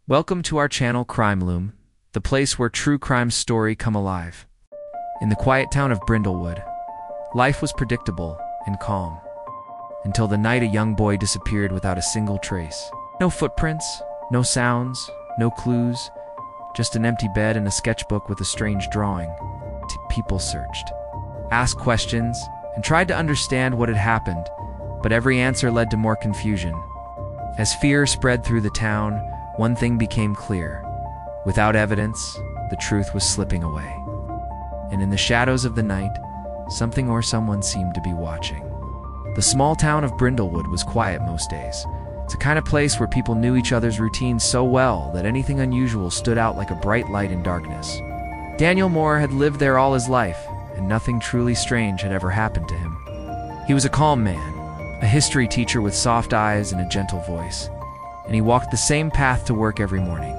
Welcome to our channel Crime Loom, the place where true crime stories come alive. In the quiet town of Brindlewood, life was predictable and calm, until the night a young boy disappeared without a single trace. No footprints, no sounds, no clues, just an empty bed and a sketchbook with a strange drawing. People searched, asked questions, and tried to understand what had happened, but every answer led to more confusion. As fear spread through the town, one thing became clear. Without evidence, the truth was slipping away. And in the shadows of the night, something or someone seemed to be watching. The small town of Brindlewood was quiet most days. It's a kind of place where people knew each other's routines so well that anything unusual stood out like a bright light in darkness. Daniel Moore had lived there all his life, and nothing truly strange had ever happened to him. He was a calm man, a history teacher with soft eyes and a gentle voice, and he walked the same path to work every morning.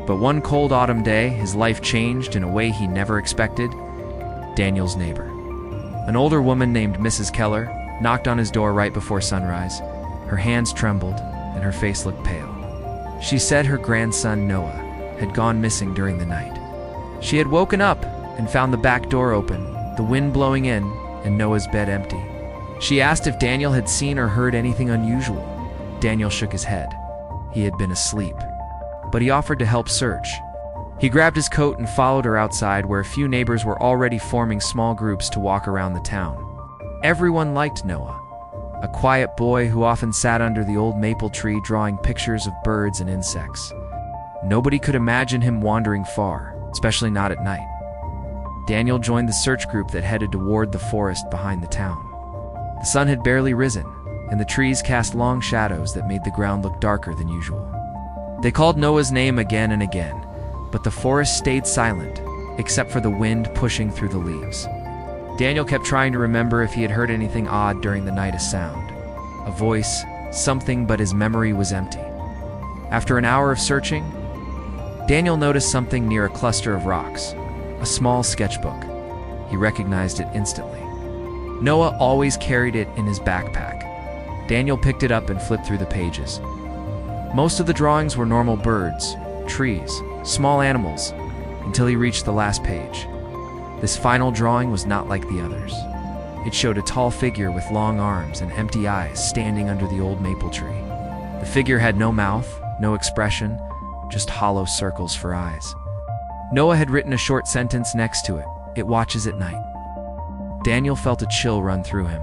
But one cold autumn day, his life changed in a way he never expected. Daniel's neighbor, an older woman named Mrs. Keller, knocked on his door right before sunrise. Her hands trembled, and her face looked pale. She said her grandson, Noah, had gone missing during the night. She had woken up and found the back door open, the wind blowing in, and Noah's bed empty. She asked if Daniel had seen or heard anything unusual. Daniel shook his head. He had been asleep, but he offered to help search. He grabbed his coat and followed her outside, where a few neighbors were already forming small groups to walk around the town. Everyone liked Noah, a quiet boy who often sat under the old maple tree drawing pictures of birds and insects. Nobody could imagine him wandering far, especially not at night. Daniel joined the search group that headed toward the forest behind the town. The sun had barely risen, and the trees cast long shadows that made the ground look darker than usual. They called Noah's name again and again, but the forest stayed silent, except for the wind pushing through the leaves. Daniel kept trying to remember if he had heard anything odd during the night, a sound, a voice, something, but his memory was empty. After an hour of searching, Daniel noticed something near a cluster of rocks, a small sketchbook. He recognized it instantly. Noah always carried it in his backpack. Daniel picked it up and flipped through the pages. Most of the drawings were normal birds, trees, small animals, until he reached the last page. This final drawing was not like the others. It showed a tall figure with long arms and empty eyes standing under the old maple tree. The figure had no mouth, no expression, just hollow circles for eyes. Noah had written a short sentence next to it. It watches at night. Daniel felt a chill run through him.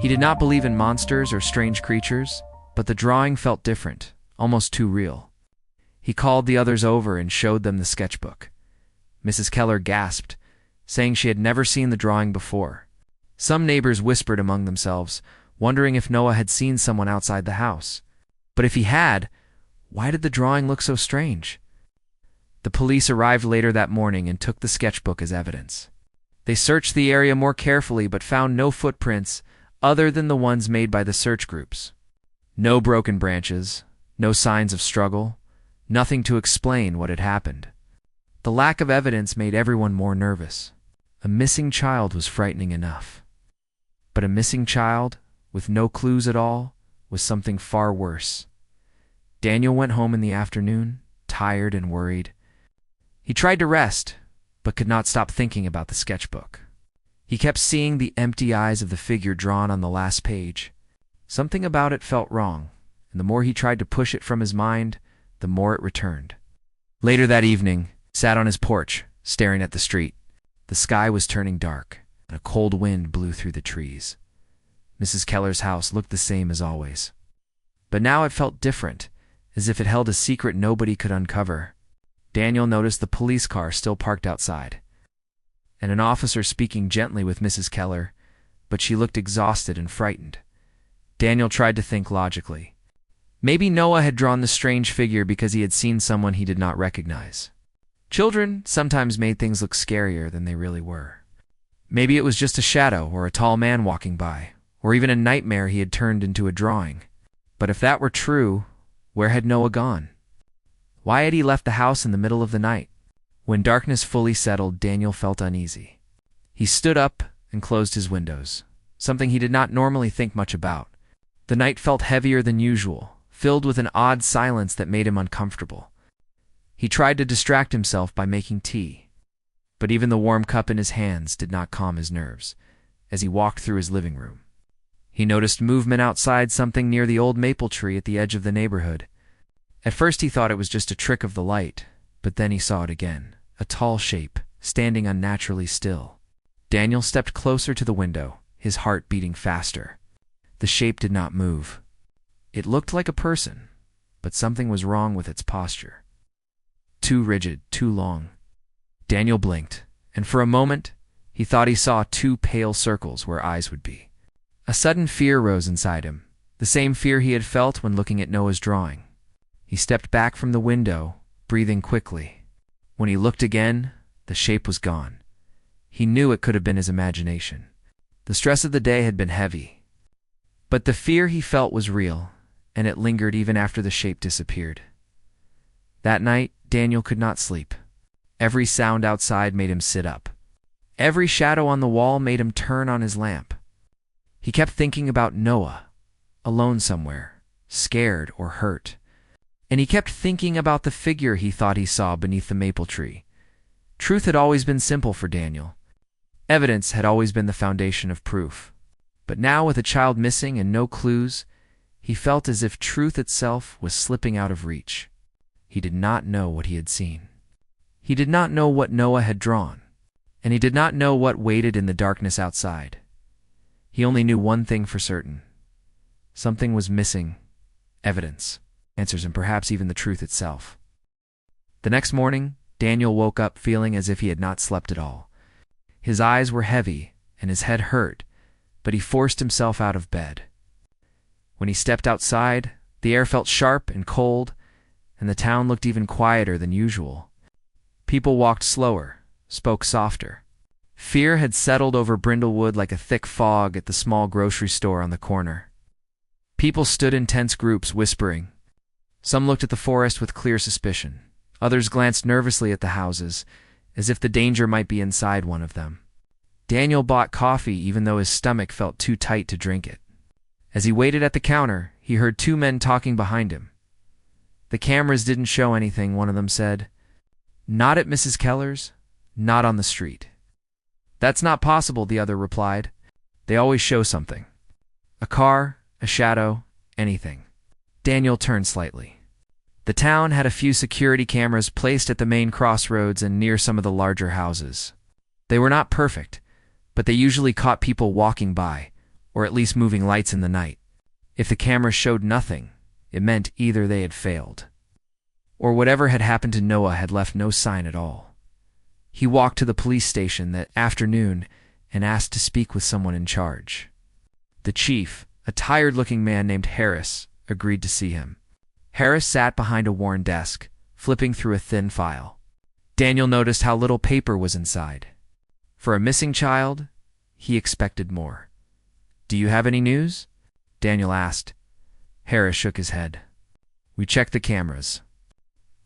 He did not believe in monsters or strange creatures, but the drawing felt different, almost too real. He called the others over and showed them the sketchbook. Mrs. Keller gasped, saying she had never seen the drawing before. Some neighbors whispered among themselves, wondering if Noah had seen someone outside the house. But if he had, why did the drawing look so strange? The police arrived later that morning and took the sketchbook as evidence. They searched the area more carefully but found no footprints other than the ones made by the search groups. No broken branches, no signs of struggle, nothing to explain what had happened. The lack of evidence made everyone more nervous. A missing child was frightening enough. But a missing child, with no clues at all, was something far worse. Daniel went home in the afternoon, tired and worried. He tried to rest, but could not stop thinking about the sketchbook. He kept seeing the empty eyes of the figure drawn on the last page. Something about it felt wrong, and the more he tried to push it from his mind, the more it returned. Later that evening, he sat on his porch, staring at the street. The sky was turning dark, and a cold wind blew through the trees. Mrs. Keller's house looked the same as always. But now it felt different, as if it held a secret nobody could uncover. Daniel noticed the police car still parked outside, and an officer speaking gently with Mrs. Keller, but she looked exhausted and frightened. Daniel tried to think logically. Maybe Noah had drawn the strange figure because he had seen someone he did not recognize. Children sometimes made things look scarier than they really were. Maybe it was just a shadow or a tall man walking by, or even a nightmare he had turned into a drawing. But if that were true, where had Noah gone? Why had he left the house in the middle of the night? When darkness fully settled, Daniel felt uneasy. He stood up and closed his windows, something he did not normally think much about. The night felt heavier than usual, filled with an odd silence that made him uncomfortable. He tried to distract himself by making tea, but even the warm cup in his hands did not calm his nerves. As he walked through his living room, he noticed movement outside something near the old maple tree at the edge of the neighborhood. At first he thought it was just a trick of the light, but then he saw it again, a tall shape, standing unnaturally still. Daniel stepped closer to the window, his heart beating faster. The shape did not move. It looked like a person, but something was wrong with its posture. Too rigid, too long. Daniel blinked, and for a moment, he thought he saw two pale circles where eyes would be. A sudden fear rose inside him, the same fear he had felt when looking at Noah's drawing. He stepped back from the window, breathing quickly. When he looked again, the shape was gone. He knew it could have been his imagination. The stress of the day had been heavy, but the fear he felt was real, and it lingered even after the shape disappeared. That night, Daniel could not sleep. Every sound outside made him sit up. Every shadow on the wall made him turn on his lamp. He kept thinking about Noah, alone somewhere, scared or hurt. And he kept thinking about the figure he thought he saw beneath the maple tree. Truth had always been simple for Daniel. Evidence had always been the foundation of proof. But now, with a child missing and no clues, he felt as if truth itself was slipping out of reach. He did not know what he had seen. He did not know what Noah had drawn, and he did not know what waited in the darkness outside. He only knew one thing for certain. Something was missing. Evidence, answers, and perhaps even the truth itself. The next morning, Daniel woke up feeling as if he had not slept at all. His eyes were heavy and his head hurt, but he forced himself out of bed. When he stepped outside, the air felt sharp and cold, and the town looked even quieter than usual. People walked slower, spoke softer. Fear had settled over Brindlewood like a thick fog at the small grocery store on the corner. People stood in tense groups, whispering. Some looked at the forest with clear suspicion. Others glanced nervously at the houses, as if the danger might be inside one of them. Daniel bought coffee even though his stomach felt too tight to drink it. As he waited at the counter, he heard two men talking behind him. The cameras didn't show anything, one of them said. Not at Mrs. Keller's, not on the street. That's not possible, the other replied. They always show something. A car, a shadow, anything. Daniel turned slightly. The town had a few security cameras placed at the main crossroads and near some of the larger houses. They were not perfect, but they usually caught people walking by, or at least moving lights in the night. If the camera showed nothing, it meant either they had failed, or whatever had happened to Noah had left no sign at all. He walked to the police station that afternoon and asked to speak with someone in charge. The chief, a tired-looking man named Harris, agreed to see him. Harris sat behind a worn desk, flipping through a thin file. Daniel noticed how little paper was inside. For a missing child, he expected more. Do you have any news? Daniel asked. Harris shook his head. We checked the cameras.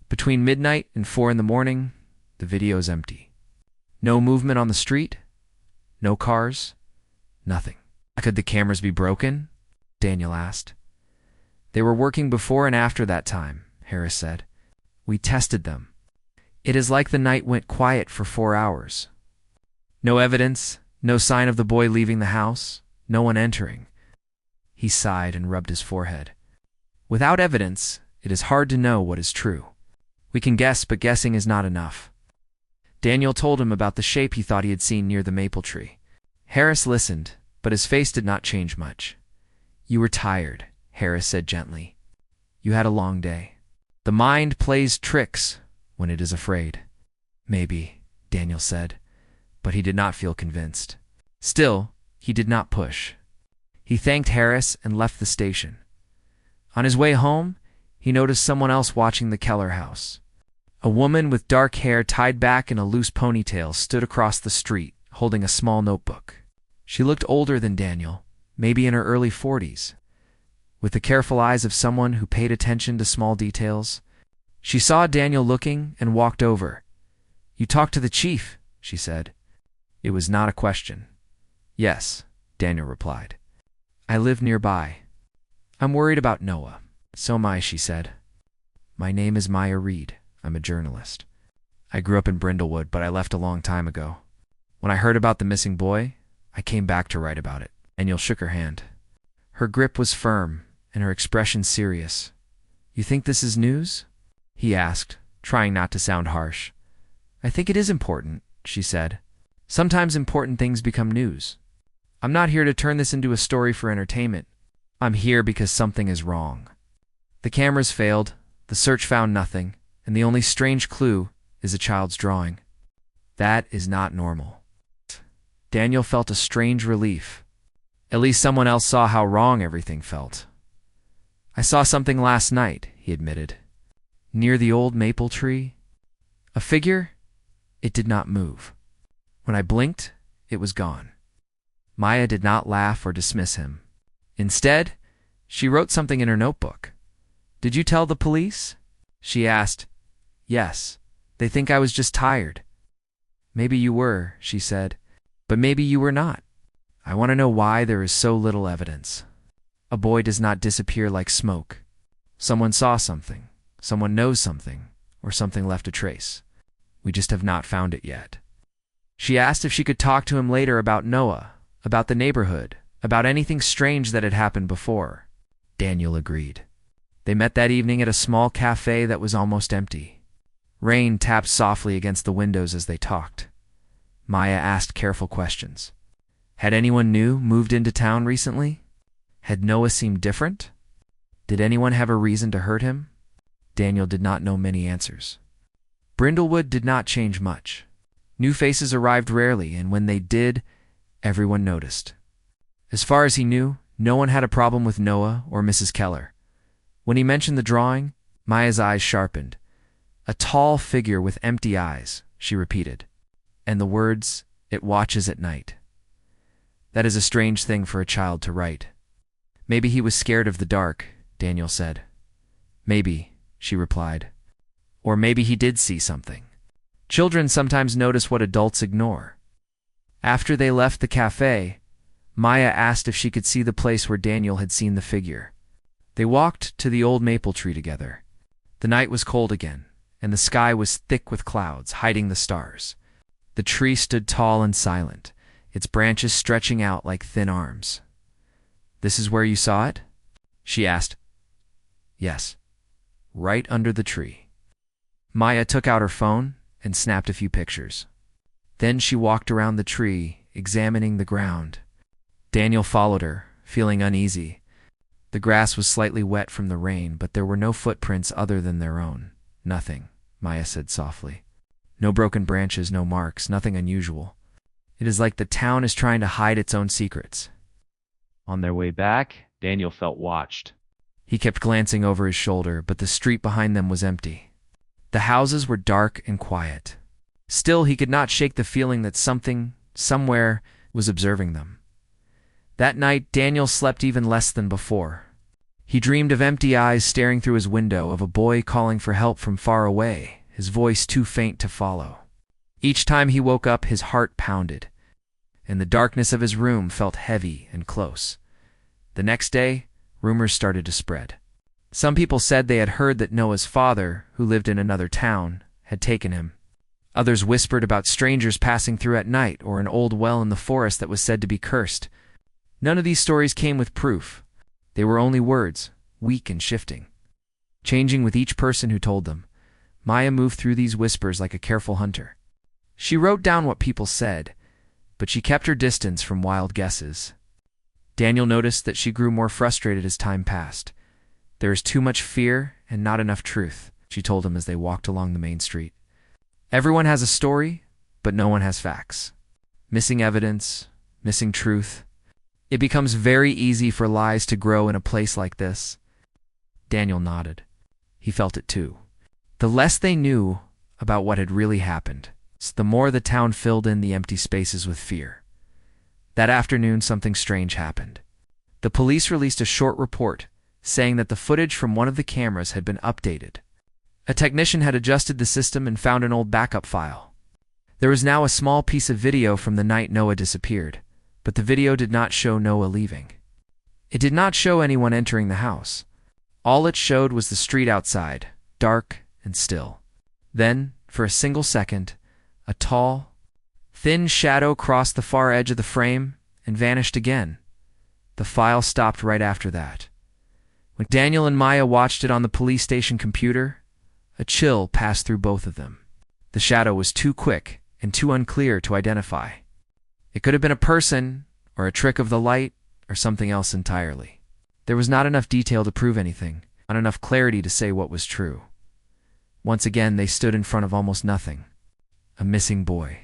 Between midnight and 4 in the morning, the video's empty. No movement on the street, no cars, nothing. Could the cameras be broken? Daniel asked. They were working before and after that time, Harris said. We tested them. It is like the night went quiet for 4 hours. No evidence, no sign of the boy leaving the house, no one entering. He sighed and rubbed his forehead. Without evidence, it is hard to know what is true. We can guess, but guessing is not enough. Daniel told him about the shape he thought he had seen near the maple tree. Harris listened, but his face did not change much. You were tired, Harris said gently. You had a long day. The mind plays tricks when it is afraid. Maybe, Daniel said, but he did not feel convinced. Still, he did not push. He thanked Harris and left the station. On his way home, he noticed someone else watching the Keller house. A woman with dark hair tied back in a loose ponytail stood across the street, holding a small notebook. She looked older than Daniel, maybe in her early 40s. With the careful eyes of someone who paid attention to small details, she saw Daniel looking and walked over. You talked to the chief, she said. It was not a question. Yes, Daniel replied. I live nearby. I'm worried about Noah. So am I, she said. My name is Maya Reed. I'm a journalist. I grew up in Brindlewood, but I left a long time ago. When I heard about the missing boy, I came back to write about it." Daniel shook her hand. Her grip was firm, and her expression serious. "You think this is news?" he asked, trying not to sound harsh. "I think it is important," she said. "Sometimes important things become news. I'm not here to turn this into a story for entertainment. I'm here because something is wrong. The cameras failed, the search found nothing, and the only strange clue is a child's drawing. That is not normal." Daniel felt a strange relief. At least someone else saw how wrong everything felt. "I saw something last night," he admitted. "Near the old maple tree. A figure? It did not move. When I blinked, it was gone." Maya did not laugh or dismiss him. Instead, she wrote something in her notebook. "Did you tell the police?" she asked. "Yes. They think I was just tired." "Maybe you were," she said, "but maybe you were not. I want to know why there is so little evidence. A boy does not disappear like smoke. Someone saw something, someone knows something, or something left a trace. We just have not found it yet." She asked if she could talk to him later about Noah, about the neighborhood, about anything strange that had happened before. Daniel agreed. They met that evening at a small cafe that was almost empty. Rain tapped softly against the windows as they talked. Maya asked careful questions. Had anyone new moved into town recently? Had Noah seemed different? Did anyone have a reason to hurt him? Daniel did not know many answers. Brindlewood did not change much. New faces arrived rarely, and when they did, everyone noticed. As far as he knew, no one had a problem with Noah or Mrs. Keller. When he mentioned the drawing, Maya's eyes sharpened. "A tall figure with empty eyes," she repeated. And the words, "It watches at night." That is a strange thing for a child to write. "Maybe he was scared of the dark," Daniel said. "Maybe," she replied. "Or maybe he did see something." Children sometimes notice what adults ignore. After they left the cafe, Maya asked if she could see the place where Daniel had seen the figure. They walked to the old maple tree together. The night was cold again, and the sky was thick with clouds, hiding the stars. The tree stood tall and silent, its branches stretching out like thin arms. "This is where you saw it?" she asked. "Yes, right under the tree." Maya took out her phone and snapped a few pictures. Then she walked around the tree, examining the ground. Daniel followed her, feeling uneasy. The grass was slightly wet from the rain, but there were no footprints other than their own. "Nothing," Maya said softly. "No broken branches, no marks, nothing unusual. It is like the town is trying to hide its own secrets." On their way back, Daniel felt watched. He kept glancing over his shoulder, but the street behind them was empty. The houses were dark and quiet. Still, he could not shake the feeling that something, somewhere, was observing them. That night, Daniel slept even less than before. He dreamed of empty eyes staring through his window, of a boy calling for help from far away, his voice too faint to follow. Each time he woke up, his heart pounded, and the darkness of his room felt heavy and close. The next day, rumors started to spread. Some people said they had heard that Noah's father, who lived in another town, had taken him. Others whispered about strangers passing through at night or an old well in the forest that was said to be cursed. None of these stories came with proof. They were only words, weak and shifting, changing with each person who told them. Maya moved through these whispers like a careful hunter. She wrote down what people said, but she kept her distance from wild guesses. Daniel noticed that she grew more frustrated as time passed. "There is too much fear and not enough truth," she told him as they walked along the main street. "Everyone has a story, but no one has facts. Missing evidence, missing truth. It becomes very easy for lies to grow in a place like this." Daniel nodded. He felt it too. The less they knew about what had really happened, the more the town filled in the empty spaces with fear. That afternoon, something strange happened. The police released a short report saying that the footage from one of the cameras had been updated. A technician had adjusted the system and found an old backup file. There was now a small piece of video from the night Noah disappeared, but the video did not show Noah leaving. It did not show anyone entering the house. All it showed was the street outside, dark and still. Then, for a single second, a tall, thin shadow crossed the far edge of the frame and vanished again. The file stopped right after that. When Daniel and Maya watched it on the police station computer, a chill passed through both of them. The shadow was too quick and too unclear to identify. It could have been a person, or a trick of the light, or something else entirely. There was not enough detail to prove anything, not enough clarity to say what was true. Once again, they stood in front of almost nothing. A missing boy.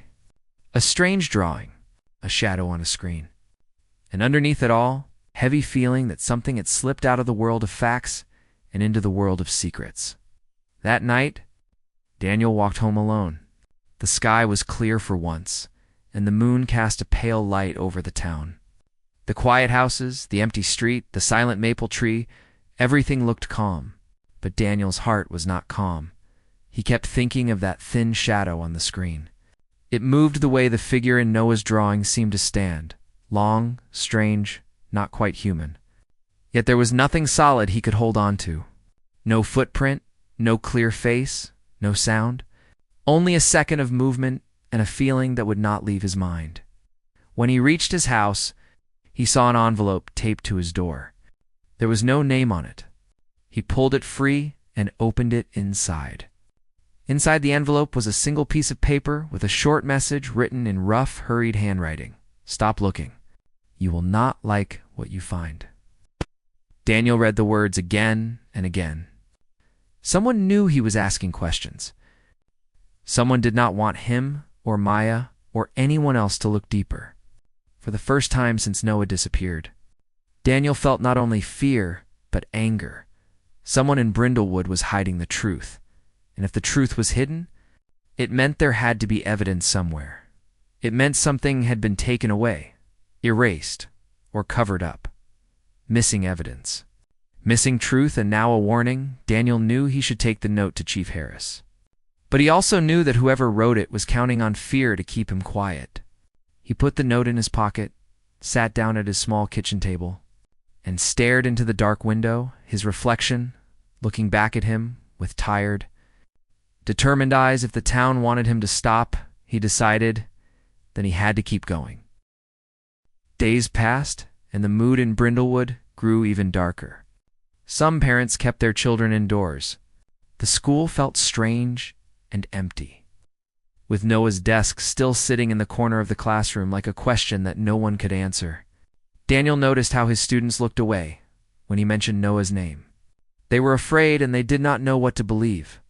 A strange drawing. A shadow on a screen. And underneath it all, heavy feeling that something had slipped out of the world of facts and into the world of secrets. That night, Daniel walked home alone. The sky was clear for once, and the moon cast a pale light over the town. The quiet houses, the empty street, the silent maple tree, everything looked calm. But Daniel's heart was not calm. He kept thinking of that thin shadow on the screen. It moved the way the figure in Noah's drawing seemed to stand, long, strange, not quite human. Yet there was nothing solid he could hold on to. No footprint, no clear face, no sound. Only a second of movement and a feeling that would not leave his mind. When he reached his house, he saw an envelope taped to his door. There was no name on it. He pulled it free and opened it inside. Inside the envelope was a single piece of paper with a short message written in rough, hurried handwriting. Stop looking. You will not like what you find. Daniel read the words again and again. Someone knew he was asking questions. Someone did not want him or Maya or anyone else to look deeper. For the first time since Noah disappeared, Daniel felt not only fear, but anger. Someone in Brindlewood was hiding the truth. And if the truth was hidden, it meant there had to be evidence somewhere. It meant something had been taken away, erased, or covered up. Missing evidence. Missing truth, and now a warning. Daniel knew he should take the note to Chief Harris. But he also knew that whoever wrote it was counting on fear to keep him quiet. He put the note in his pocket, sat down at his small kitchen table, and stared into the dark window, his reflection, looking back at him with tired, determined eyes. If the town wanted him to stop, he decided, then he had to keep going. Days passed, and the mood in Brindlewood grew even darker. Some parents kept their children indoors. The school felt strange and empty, with Noah's desk still sitting in the corner of the classroom like a question that no one could answer. Daniel noticed how his students looked away when he mentioned Noah's name. They were afraid and they did not know what to believe.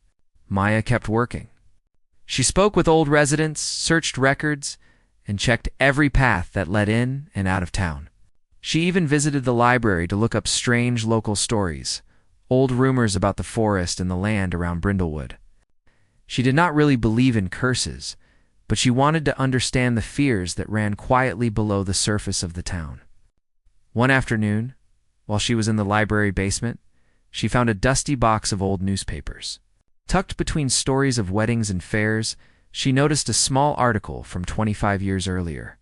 Maya kept working. She spoke with old residents, searched records, and checked every path that led in and out of town. She even visited the library to look up strange local stories, old rumors about the forest and the land around Brindlewood. She did not really believe in curses, but she wanted to understand the fears that ran quietly below the surface of the town. One afternoon, while she was in the library basement, she found a dusty box of old newspapers. Tucked between stories of weddings and fairs, she noticed a small article from 25 years earlier.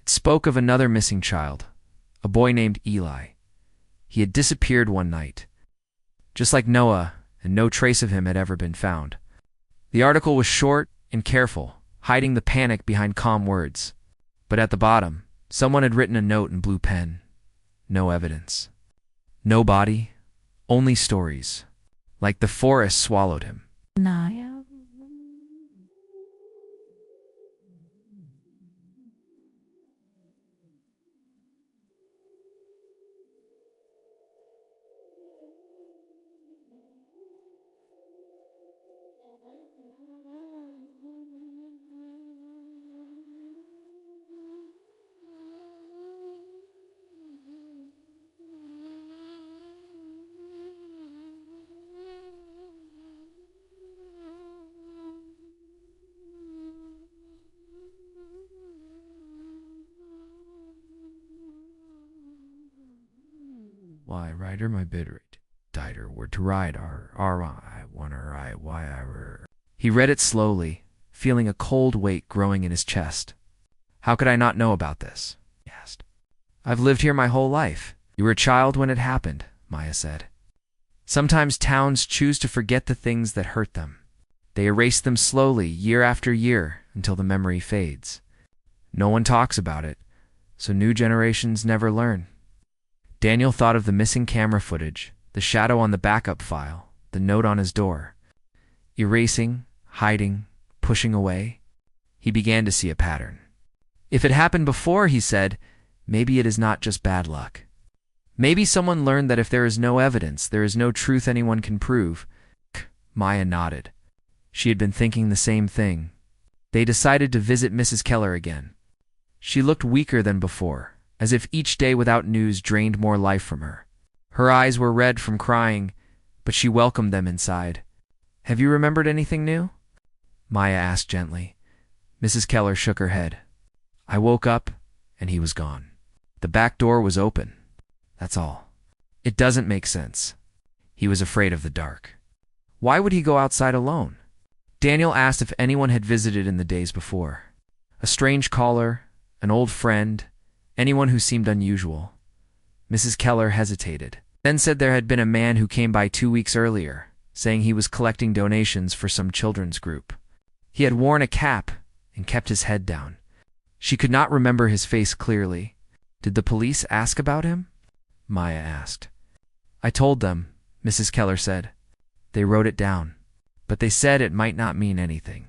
It spoke of another missing child, a boy named Eli. He had disappeared one night, just like Noah, and no trace of him had ever been found. The article was short and careful, hiding the panic behind calm words. But at the bottom, someone had written a note in blue pen. No evidence. No body, only stories. Like the forest swallowed him. Naya. Why, rider, my bid rate. Dider, word to ride, I wanna ride, why I were. He read it slowly, feeling a cold weight growing in his chest. How could I not know about this? He asked. I've lived here my whole life. You were a child when it happened, Maya said. Sometimes towns choose to forget the things that hurt them. They erase them slowly, year after year, until the memory fades. No one talks about it, so new generations never learn. Daniel thought of the missing camera footage, the shadow on the backup file, the note on his door. Erasing, hiding, pushing away. He began to see a pattern. If it happened before, he said, maybe it is not just bad luck. Maybe someone learned that if there is no evidence, there is no truth anyone can prove. Maya nodded. She had been thinking the same thing. They decided to visit Mrs. Keller again. She looked weaker than before, as if each day without news drained more life from her. Her eyes were red from crying, but she welcomed them inside. Have you remembered anything new? Maya asked gently. Mrs. Keller shook her head. I woke up, and he was gone. The back door was open. That's all. It doesn't make sense. He was afraid of the dark. Why would he go outside alone? Daniel asked if anyone had visited in the days before. A strange caller, an old friend, anyone who seemed unusual. Mrs. Keller hesitated, then said there had been a man who came by 2 weeks earlier, saying he was collecting donations for some children's group. He had worn a cap and kept his head down. She could not remember his face clearly. Did the police ask about him? Maya asked. I told them, Mrs. Keller said. They wrote it down, but they said it might not mean anything.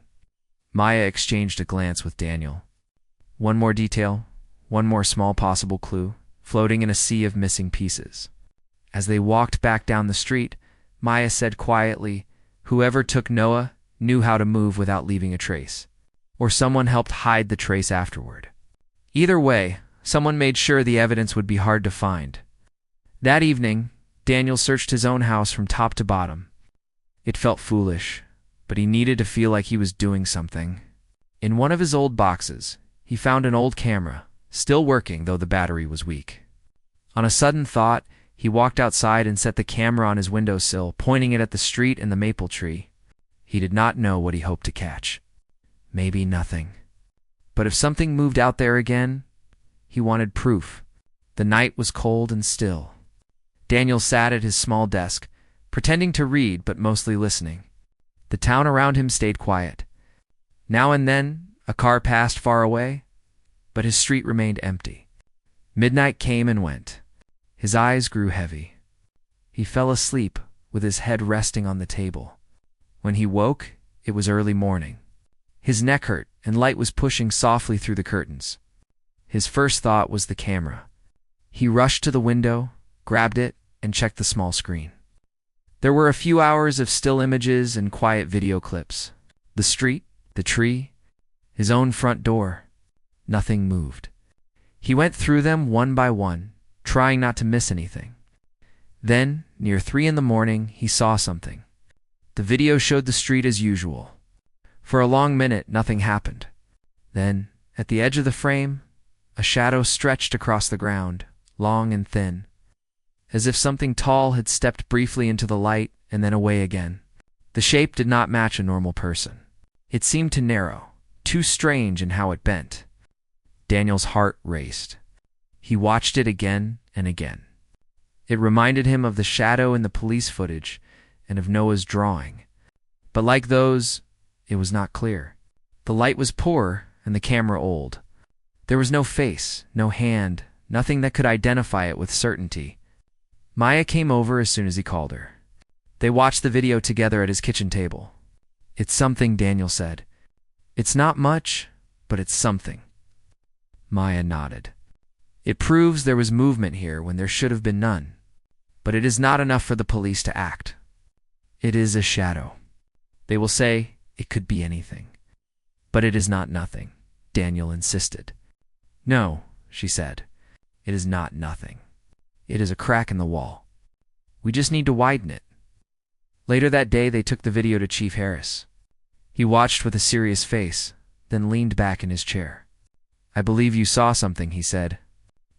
Maya exchanged a glance with Daniel. One more detail, one more small possible clue, floating in a sea of missing pieces. As they walked back down the street, Maya said quietly, whoever took Noah knew how to move without leaving a trace. Or someone helped hide the trace afterward. Either way, someone made sure the evidence would be hard to find. That evening, Daniel searched his own house from top to bottom. It felt foolish, but he needed to feel like he was doing something. In one of his old boxes, he found an old camera, still working though the battery was weak. On a sudden thought, he walked outside and set the camera on his windowsill, pointing it at the street and the maple tree. He did not know what he hoped to catch. Maybe nothing. But if something moved out there again, he wanted proof. The night was cold and still. Daniel sat at his small desk, pretending to read but mostly listening. The town around him stayed quiet. Now and then, a car passed far away, but his street remained empty. Midnight came and went. His eyes grew heavy. He fell asleep with his head resting on the table. When he woke, it was early morning. His neck hurt, and light was pushing softly through the curtains. His first thought was the camera. He rushed to the window, grabbed it, and checked the small screen. There were a few hours of still images and quiet video clips. The street, the tree, his own front door. Nothing moved. He went through them one by one, trying not to miss anything. Then, near 3 in the morning, he saw something. The video showed the street as usual. For a long minute, nothing happened. Then, at the edge of the frame, a shadow stretched across the ground, long and thin, as if something tall had stepped briefly into the light and then away again. The shape did not match a normal person. It seemed too narrow, too strange in how it bent. Daniel's heart raced. He watched it again and again. It reminded him of the shadow in the police footage and of Noah's drawing. But like those, it was not clear. The light was poor and the camera old. There was no face, no hand, nothing that could identify it with certainty. Maya came over as soon as he called her. They watched the video together at his kitchen table. It's something, Daniel said. It's not much, but it's something. Maya nodded. It proves there was movement here when there should have been none. But it is not enough for the police to act. It is a shadow. They will say, it could be anything. But it is not nothing, Daniel insisted. No, she said. It is not nothing. It is a crack in the wall. We just need to widen it. Later that day, they took the video to Chief Harris. He watched with a serious face, then leaned back in his chair. I believe you saw something, he said.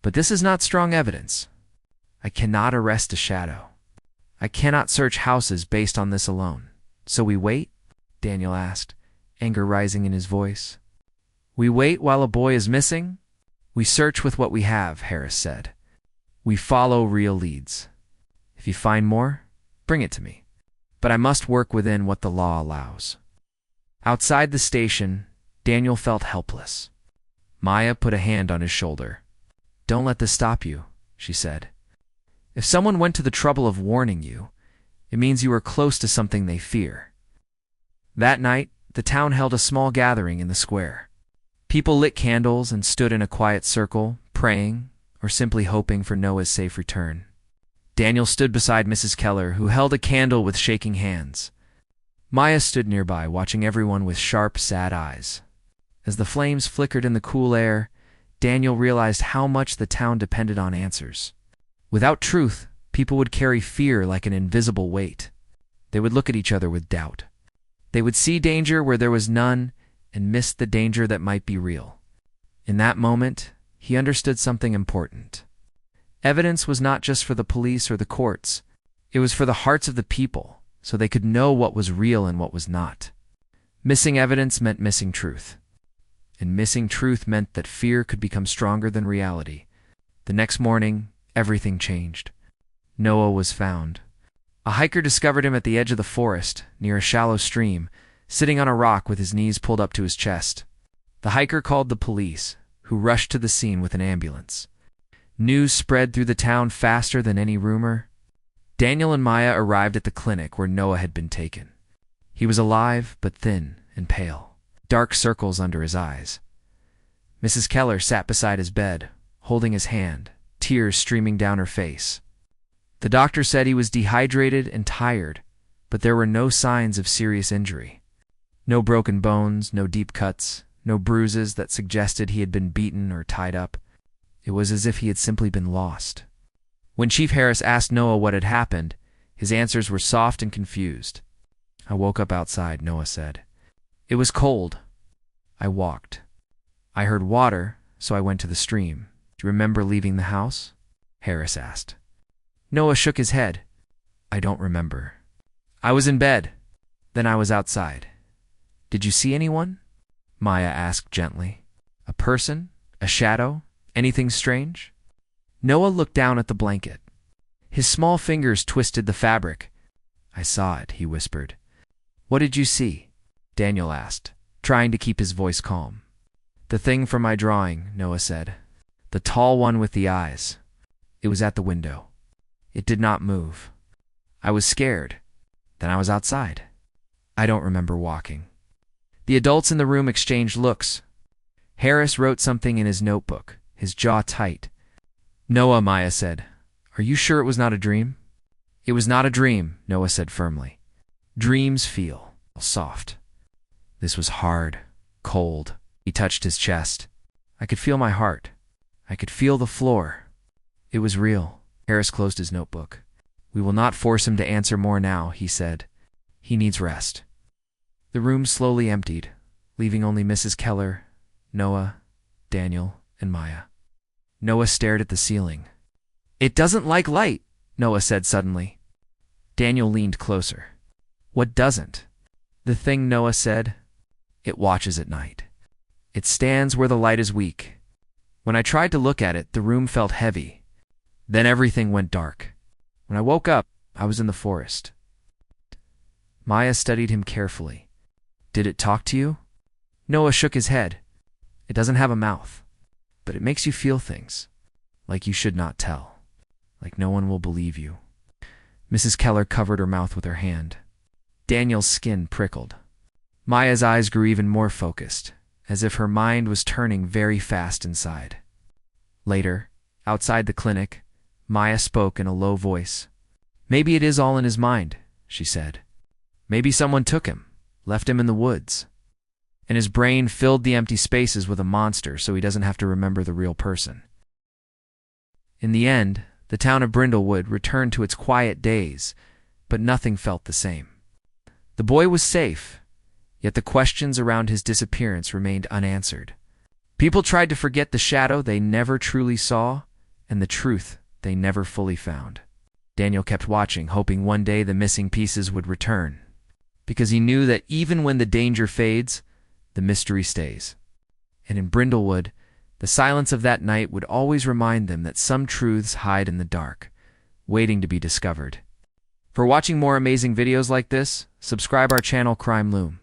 But this is not strong evidence. I cannot arrest a shadow. I cannot search houses based on this alone. So we wait? Daniel asked, anger rising in his voice. We wait while a boy is missing? We search with what we have, Harris said. We follow real leads. If you find more, bring it to me. But I must work within what the law allows. Outside the station, Daniel felt helpless. Maya put a hand on his shoulder. "Don't let this stop you," she said. "If someone went to the trouble of warning you, it means you are close to something they fear." That night, the town held a small gathering in the square. People lit candles and stood in a quiet circle, praying or simply hoping for Noah's safe return. Daniel stood beside Mrs. Keller, who held a candle with shaking hands. Maya stood nearby, watching everyone with sharp, sad eyes. As the flames flickered in the cool air, Daniel realized how much the town depended on answers. Without truth, people would carry fear like an invisible weight. They would look at each other with doubt. They would see danger where there was none and miss the danger that might be real. In that moment, he understood something important. Evidence was not just for the police or the courts. It was for the hearts of the people, so they could know what was real and what was not. Missing evidence meant missing truth. And missing truth meant that fear could become stronger than reality. The next morning, everything changed. Noah was found. A hiker discovered him at the edge of the forest, near a shallow stream, sitting on a rock with his knees pulled up to his chest. The hiker called the police, who rushed to the scene with an ambulance. News spread through the town faster than any rumor. Daniel and Maya arrived at the clinic where Noah had been taken. He was alive, but thin and pale, dark circles under his eyes. Mrs. Keller sat beside his bed, holding his hand, tears streaming down her face. The doctor said he was dehydrated and tired, but there were no signs of serious injury. No broken bones, no deep cuts, no bruises that suggested he had been beaten or tied up. It was as if he had simply been lost. When Chief Harris asked Noah what had happened, his answers were soft and confused. "I woke up outside," Noah said. "It was cold. I walked. I heard water, so I went to the stream." "Do you remember leaving the house?" Harris asked. Noah shook his head. "I don't remember. I was in bed. Then I was outside." "Did you see anyone?" Maya asked gently. "A person? A shadow? Anything strange?" Noah looked down at the blanket. His small fingers twisted the fabric. "I saw it," he whispered. "What did you see?" Daniel asked, trying to keep his voice calm. "The thing from my drawing," Noah said. "The tall one with the eyes. It was at the window. It did not move. I was scared. Then I was outside. I don't remember walking." The adults in the room exchanged looks. Harris wrote something in his notebook, his jaw tight. "Noah," Maya said, "are you sure it was not a dream?" "It was not a dream," Noah said firmly. "Dreams feel soft." This was hard, cold. He touched his chest. "I could feel my heart. I could feel the floor. It was real." Harris closed his notebook. "We will not force him to answer more now," he said. "He needs rest." The room slowly emptied, leaving only Mrs. Keller, Noah, Daniel, and Maya. Noah stared at the ceiling. "It doesn't like light," Noah said suddenly. Daniel leaned closer. "What doesn't?" "The thing," Noah said. "It watches at night. It stands where the light is weak. When I tried to look at it, the room felt heavy. Then everything went dark. When I woke up, I was in the forest." Maya studied him carefully. "Did it talk to you?" Noah shook his head. "It doesn't have a mouth, but it makes you feel things, like you should not tell, like no one will believe you." Mrs. Keller covered her mouth with her hand. Daniel's skin prickled. Maya's eyes grew even more focused, as if her mind was turning very fast inside. Later, outside the clinic, Maya spoke in a low voice. "Maybe it is all in his mind," she said. "Maybe someone took him, left him in the woods, and his brain filled the empty spaces with a monster so he doesn't have to remember the real person." In the end, the town of Brindlewood returned to its quiet days, but nothing felt the same. The boy was safe, yet the questions around his disappearance remained unanswered. People tried to forget the shadow they never truly saw and the truth they never fully found. Daniel kept watching, hoping one day the missing pieces would return, because he knew that even when the danger fades, the mystery stays. And in Brindlewood, the silence of that night would always remind them that some truths hide in the dark, waiting to be discovered. For watching more amazing videos like this, subscribe our channel Crime Loom.